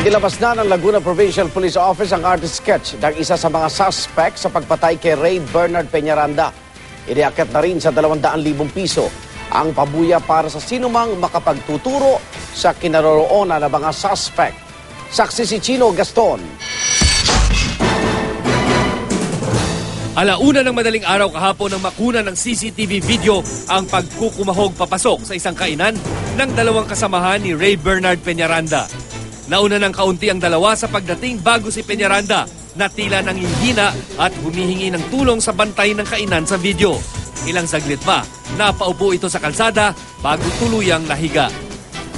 Inilabas na ng Laguna Provincial Police Office ang artist sketch ng isa sa mga suspect sa pagpatay kay Ray Bernard Peñaranda. Iniakyat na rin sa 200,000 piso ang pabuya para sa sinumang makapagtuturo sa kinaroroonan ng mga suspect. Saksi si Chino Gaston. Alauna ng madaling araw kahapon nang makuna ng CCTV video ang pagkukumahog papasok sa isang kainan ng dalawang kasamahan ni Ray Bernard Peñaranda. Nauna ng kaunti ang dalawa sa pagdating bago si Peñaranda na tila nanghihina at humihingi ng tulong sa bantay ng kainan sa video. Ilang saglit pa, napaupo ito sa kalsada bago tuluyang nahiga.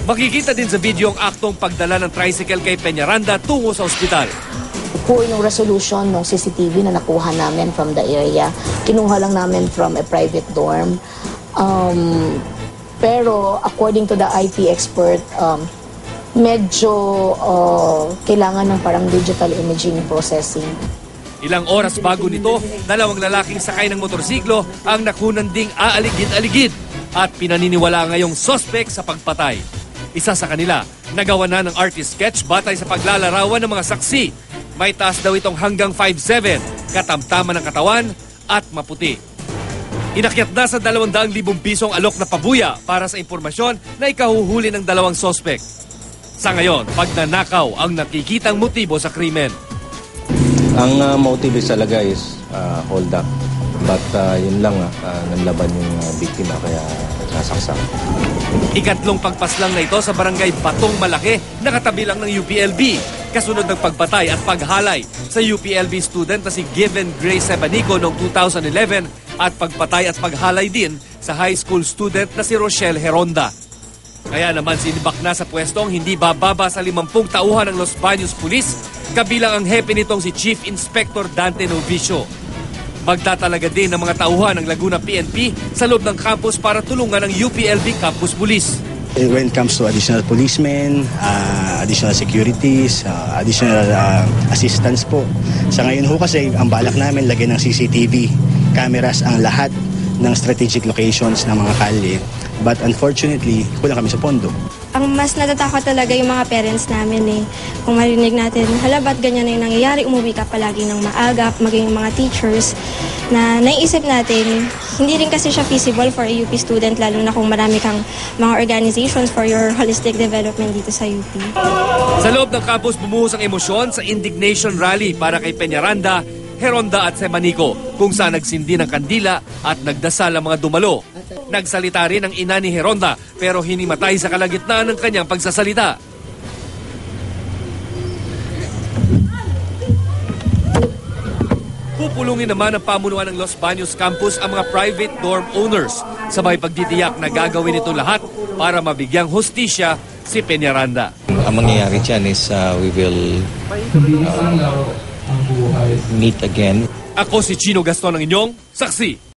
Makikita din sa video ang aktong pagdala ng tricycle kay Peñaranda tungo sa ospital. Po yung resolution ng CCTV na nakuha namin from the area. Kinuha lang namin from a private dorm. Pero according to the IT expert, medyo kailangan ng parang digital imaging processing. Ilang oras bago nito, dalawang lalaking sakay ng motorsiklo ang nakunan ding aaligid-aligid at pinaniniwala ngayong suspect sa pagpatay. Isa sa kanila, nagawa na ng artist sketch batay sa paglalarawan ng mga saksi. May taas daw itong hanggang 5'7", katamtaman ng katawan at maputi. Inakyat na sa 200,000 pisong alok na pabuya para sa impormasyon na ikahuhuli ng dalawang suspect. Sa ngayon, pagnanakaw ang nakikitang motibo sa krimen. Ang motive talaga is hold up. But yun lang, nanlaban yung biktima kaya nasaksak. Ikatlong pagpaslang na ito sa barangay Batong Malaki na katabi lang ng UPLB. Kasunod ng pagpatay at paghalay sa UPLB student na si Given Grace Sebanico noong 2011 at pagpatay at paghalay din sa high school student na si Rochelle Heronda. Kaya naman sinibak na sa pwestong hindi bababa sa 50 tauhan ng Los Baños Police, kabilang ang hepe nitong si Chief Inspector Dante Novicio. Magtatalaga din ng mga tauhan ng Laguna PNP sa loob ng campus para tulungan ng UPLB Campus Police. When it comes to additional policemen, additional securities, additional assistance po. Sa ngayon ho kasi, ang balak namin lagyan ng CCTV cameras ang lahat ng strategic locations ng mga kalye. But unfortunately, kulang kami sa pondo. Ang mas natatakot talaga yung mga parents namin Kung marinig natin, hala ba't ganyan na yung nangyayari, umuwi ka palagi ng maaga, maging yung mga teachers, na naiisip natin, hindi rin kasi siya feasible for a UP student, lalo na kung marami kang mga organizations for your holistic development dito sa UP. Sa loob ng campus, bumuhos ang emosyon sa indignation rally para kay Peñaranda, Heronda at Sebanico, kung saan nagsindi ng kandila at nagdasal ang mga dumalo. Nagsalita rin ang ina ni Heronda pero hinimatay sa kalagitnaan ng kanyang pagsasalita. Pupulungin naman ng pamunuan ng Los Baños Campus ang mga private dorm owners, sabay pagtitiyak na gagawin ito lahat para mabigyang hustisya si Peñaranda. Ang mangyayari dyan is we will meet again. Ako si Chino Gaston ang inyong saksi.